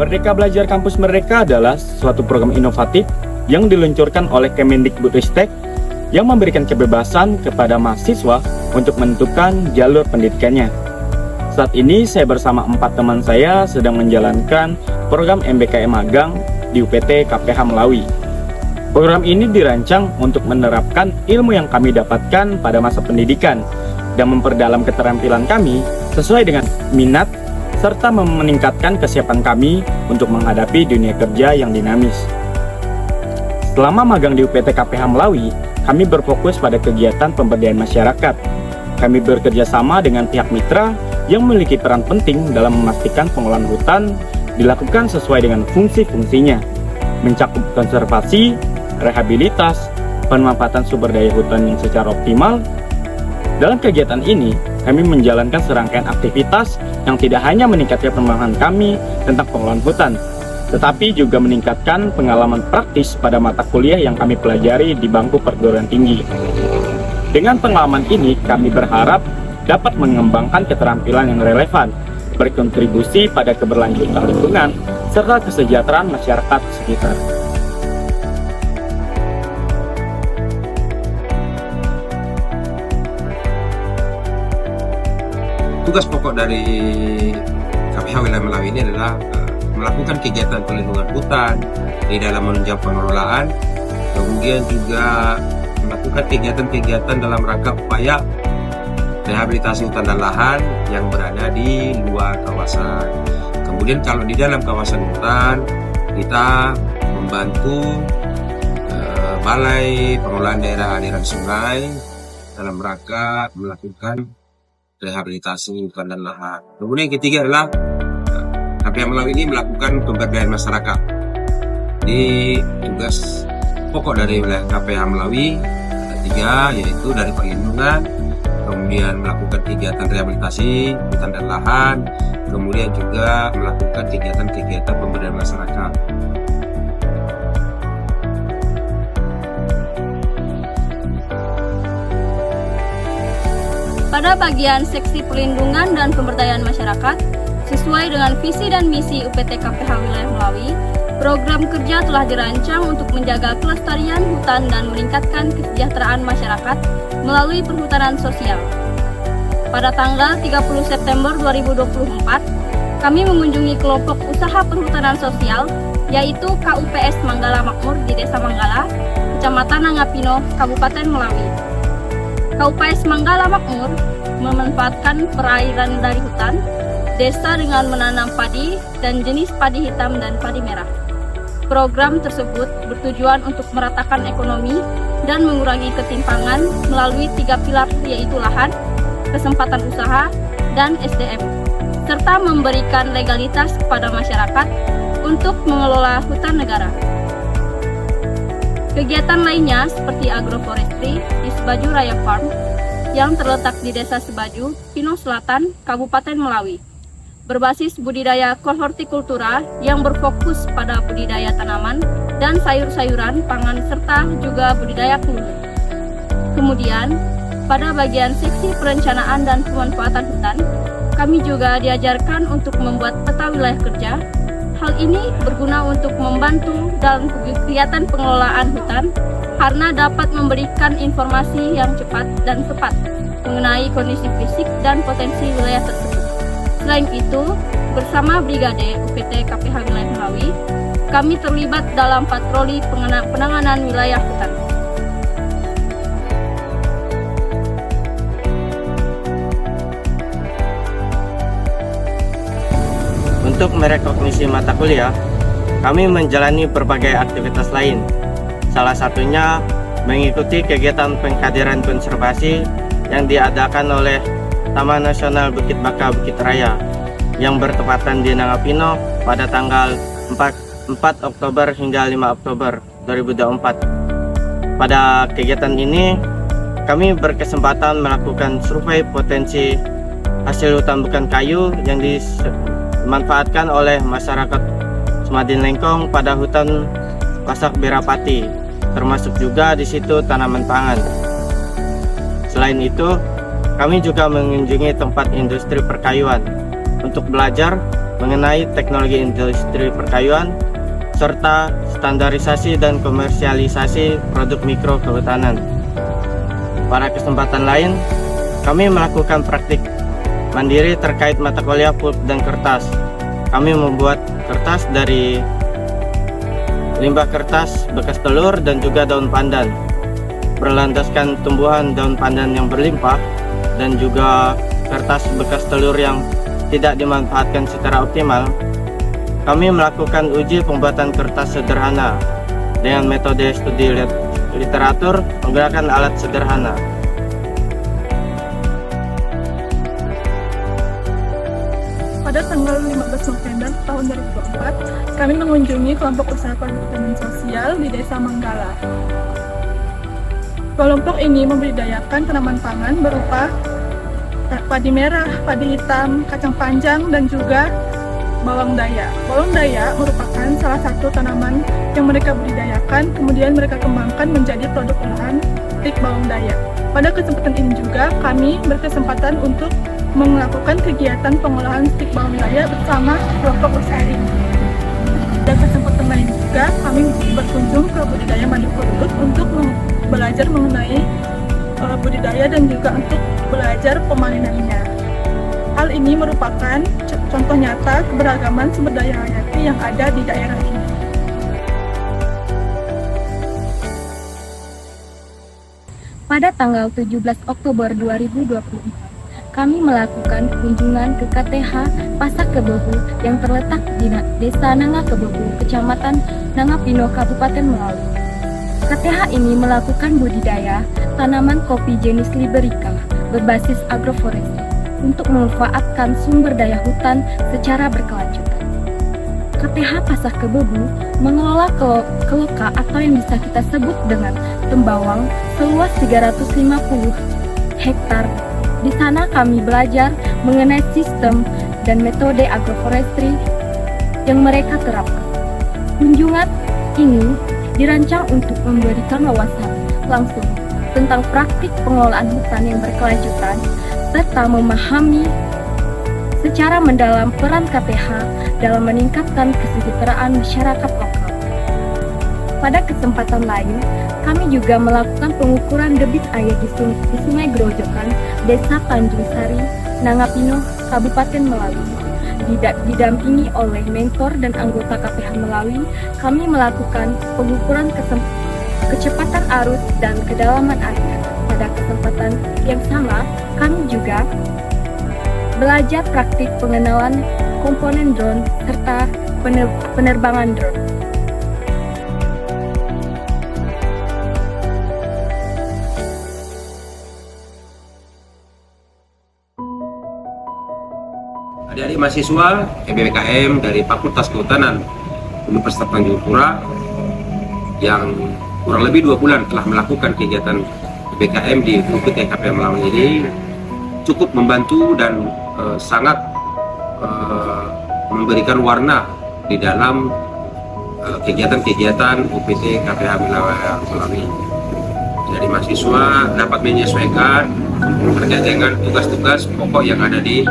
Merdeka Belajar Kampus Merdeka adalah suatu program inovatif yang diluncurkan oleh Kemendikbudristek yang memberikan kebebasan kepada mahasiswa untuk menentukan jalur pendidikannya. Saat ini saya bersama 4 teman saya sedang menjalankan program MBKM magang di UPT KPH Melawi. Program ini dirancang untuk menerapkan ilmu yang kami dapatkan pada masa pendidikan dan memperdalam keterampilan kami sesuai dengan minat serta meningkatkan kesiapan kami untuk menghadapi dunia kerja yang dinamis. Selama magang di UPT KPH Melawi, kami berfokus pada kegiatan pemberdayaan masyarakat. Kami bekerja sama dengan pihak mitra yang memiliki peran penting dalam memastikan pengolahan hutan dilakukan sesuai dengan fungsi-fungsinya, mencakup konservasi, rehabilitas, pemanfaatan sumber daya hutan yang secara optimal. Dalam kegiatan ini, kami menjalankan serangkaian aktivitas yang tidak hanya meningkatkan pemahaman kami tentang pengolahan hutan, tetapi juga meningkatkan pengalaman praktis pada mata kuliah yang kami pelajari di bangku perguruan tinggi. Dengan pengalaman ini, kami berharap dapat mengembangkan keterampilan yang relevan, berkontribusi pada keberlanjutan lingkungan, serta kesejahteraan masyarakat sekitar. Tugas pokok dari KPH Wilayah Melawi ini adalah melakukan kegiatan pelindungan hutan di dalam menunjang pengelolaan, kemudian juga melakukan kegiatan-kegiatan dalam rangka upaya rehabilitasi hutan dan lahan yang berada di luar kawasan. Kemudian kalau di dalam kawasan hutan, kita membantu Balai Pengelolaan Daerah Aliran Sungai dalam rangka melakukan rehabilitasi hutan dan lahan. Kemudian yang ketiga adalah KPH Melawi ini melakukan pemberdayaan masyarakat. Di tugas pokok dari wilayah KPH Melawi ada 3, yaitu dari perlindungan, kemudian melakukan kegiatan rehabilitasi hutan dan lahan, kemudian juga melakukan kegiatan-kegiatan pemberdayaan masyarakat. Pada bagian seksi perlindungan dan pemberdayaan masyarakat, sesuai dengan visi dan misi UPT KPH Wilayah Melawi, program kerja telah dirancang untuk menjaga kelestarian hutan dan meningkatkan kesejahteraan masyarakat melalui perhutanan sosial. Pada tanggal 30 September 2024, kami mengunjungi kelompok usaha perhutanan sosial, yaitu KUPS Manggala Makmur di Desa Manggala, Kecamatan Nangapino, Kabupaten Melawi. KUPS Manggala Makmur memanfaatkan perairan dari hutan desa dengan menanam padi dan jenis padi hitam dan padi merah. Program tersebut bertujuan untuk meratakan ekonomi dan mengurangi ketimpangan melalui 3 pilar, yaitu lahan, kesempatan usaha, dan SDM, serta memberikan legalitas kepada masyarakat untuk mengelola hutan negara. Kegiatan lainnya seperti agroforestry di Sebaju Raya Farm yang terletak di Desa Sebaju, Pino Selatan, Kabupaten Melawi, berbasis budidaya hortikultura yang berfokus pada budidaya tanaman dan sayur-sayuran pangan serta juga budidaya kelulu. Kemudian, pada bagian seksi perencanaan dan pemanfaatan hutan, kami juga diajarkan untuk membuat peta wilayah kerja. Hal ini berguna untuk membantu dalam kegiatan pengelolaan hutan karena dapat memberikan informasi yang cepat dan tepat mengenai kondisi fisik dan potensi wilayah tersebut. Selain itu, bersama Brigade UPT KPH Wilayah Melawi, kami terlibat dalam patroli penanganan wilayah hutan. Untuk merekognisi mata kuliah, kami menjalani berbagai aktivitas lain. Salah satunya mengikuti kegiatan pengkaderan konservasi yang diadakan oleh Taman Nasional Bukit Baka Bukit Raya yang bertepatan di Nangapino pada tanggal 4 Oktober hingga 5 Oktober 2024. Pada kegiatan ini, kami berkesempatan melakukan survei potensi hasil hutan bukan kayu yang dimanfaatkan oleh masyarakat Sumadin Lengkong pada hutan Pasak Berapati, termasuk juga di situ tanaman pangan. Selain itu, kami juga mengunjungi tempat industri perkayuan untuk belajar mengenai teknologi industri perkayuan, serta standarisasi dan komersialisasi produk mikro kehutanan. Pada kesempatan lain, kami melakukan praktik mandiri terkait mata kuliah pulp dan kertas. Kami membuat kertas dari limbah kertas bekas telur dan juga daun pandan, berlandaskan tumbuhan daun pandan yang berlimpah dan juga kertas bekas telur yang tidak dimanfaatkan secara optimal. Kami melakukan uji pembuatan kertas sederhana dengan metode studi literatur menggunakan alat sederhana. Pada tanggal 15 November tahun 2024, kami mengunjungi kelompok usaha perhutanan sosial di Desa Manggala. Kelompok ini membudidayakan tanaman pangan berupa padi merah, padi hitam, kacang panjang, dan juga bawang daya. Bawang daya merupakan salah satu tanaman yang mereka budidayakan, kemudian mereka kembangkan menjadi produk olahan stik bawang daya. Pada kesempatan ini juga kami berkesempatan untuk melakukan kegiatan pengolahan stik bawang daya bersama kelompok usaha ini. Dan kesempatan lain juga kami berkunjung ke budidaya madu kerut untuk belajar mengenai budidaya dan juga untuk belajar pemanenannya. Hal ini merupakan contoh nyata keberagaman sumber daya hayati yang ada di daerah ini. Pada tanggal 17 Oktober 2024, kami melakukan kunjungan ke KTH Pasak Kebebu yang terletak di Desa Nanga Kebebu, Kecamatan Nangapino, Kabupaten Melawi. KTH ini melakukan budidaya tanaman kopi jenis Liberica berbasis agroforestry untuk memanfaatkan sumber daya hutan secara berkelanjutan. KTH Pasak Kebebu mengelola keloka atau yang bisa kita sebut dengan tembawang seluas 350 hektar. Di sana kami belajar mengenai sistem dan metode agroforestry yang mereka terapkan. Kunjungan ini dirancang untuk memberikan wawasan langsung tentang praktik pengelolaan hutan yang berkelanjutan serta memahami secara mendalam peran KTH dalam meningkatkan kesejahteraan masyarakat lokal. Pada kesempatan lain, kami juga melakukan pengukuran debit air di Sungai Grojogan, Desa Tanjung Sari, Nangapino, Kabupaten Melawi. Didampingi oleh mentor dan anggota KPH Melawi, kami melakukan pengukuran kecepatan arus dan kedalaman air. Pada kesempatan yang sama, kami juga belajar praktik pengenalan komponen drone serta penerbangan drone. Adik-adik mahasiswa PPKM dari Fakultas Kehutanan Universitas Tanjung Pura yang kurang lebih 2 bulan telah melakukan kegiatan PPKM di UPT KPH Melawi ini cukup membantu dan sangat memberikan warna di dalam kegiatan-kegiatan UPT KPH Melawi. Jadi mahasiswa dapat menyesuaikan terkait dengan tugas-tugas pokok yang ada di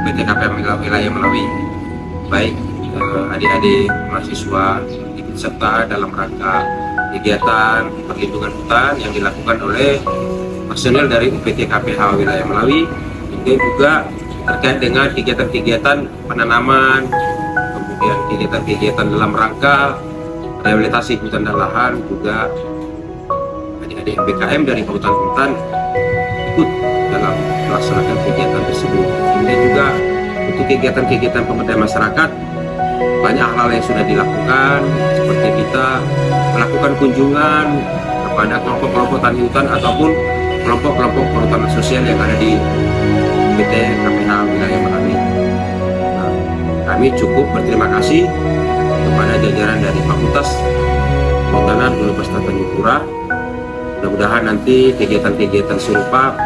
UPT KPH wilayah Melawi. Baik adik-adik mahasiswa ikut serta dalam rangka kegiatan perlindungan hutan yang dilakukan oleh personel dari UPT KPH wilayah Melawi, kemudian juga terkait dengan kegiatan-kegiatan penanaman, kemudian kegiatan-kegiatan dalam rangka rehabilitasi hutan dan lahan, juga adik-adik MBKM dari Kehutanan Hutan ikut dalam melaksanakan kegiatan tersebut. Kemudian juga untuk kegiatan-kegiatan pemberdayaan masyarakat, banyak hal yang sudah dilakukan, seperti kita melakukan kunjungan kepada kelompok-kelompok tani hutan ataupun kelompok-kelompok perhutanan sosial yang ada di UPT KPH wilayah Melawi. Nah, kami cukup berterima kasih kepada jajaran dari Fakultas Kehutanan Universitas Tanjung Pura. Mudah-mudahan nanti kegiatan-kegiatan serupa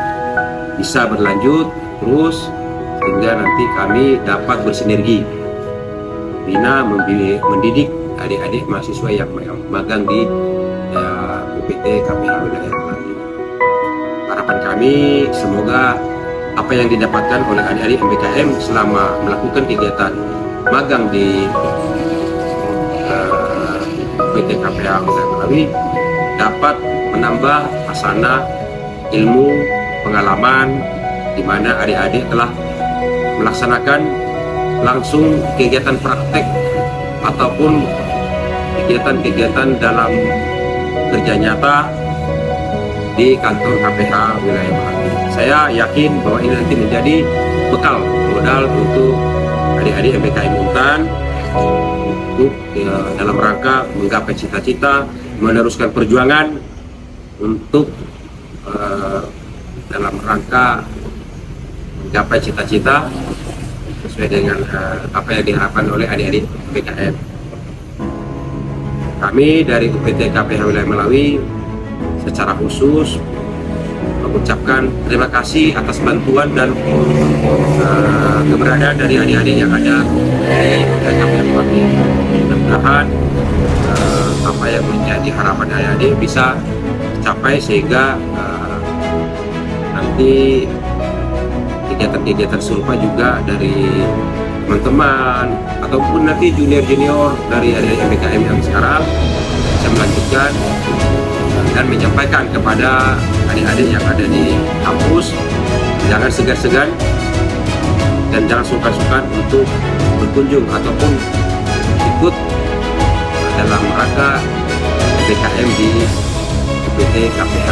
bisa berlanjut terus sehingga nanti kami dapat bersinergi bina mendidik adik-adik mahasiswa yang magang di UPT KPH wilayah Melawi. Harapan kami semoga apa yang didapatkan oleh adik-adik MBKM selama melakukan kegiatan magang di PT KPH Wilayah Melawi dapat menambah hasanah ilmu pengalaman di mana adik-adik telah melaksanakan langsung kegiatan praktek ataupun kegiatan-kegiatan dalam kerja nyata di kantor KPH Wilayah Melawi. Saya yakin bahwa ini nanti menjadi bekal modal untuk adik-adik MBKM Untan untuk dalam rangka menggapai cita-cita, meneruskan perjuangan untuk dalam rangka menggapai cita-cita sesuai dengan apa yang diharapkan oleh adik-adik MBKM. Kami dari UPT KPH Wilayah Melawi secara khusus mengucapkan terima kasih atas bantuan dan keberadaan dari adik-adik yang ada di KPH Melawi. Mudah-mudahan apa yang menjadi harapan adik-adik bisa tercapai sehingga nanti kegiatan-kegiatan serupa juga dari teman-teman ataupun nanti junior-junior dari adik-adik MBKM yang sekarang bisa melanjutkan dan menyampaikan kepada adik-adik yang ada di kampus. Jangan segan-segan dan jangan sungkan-sungkan untuk berkunjung ataupun ikut dalam rangka MBKM di UPT KPH.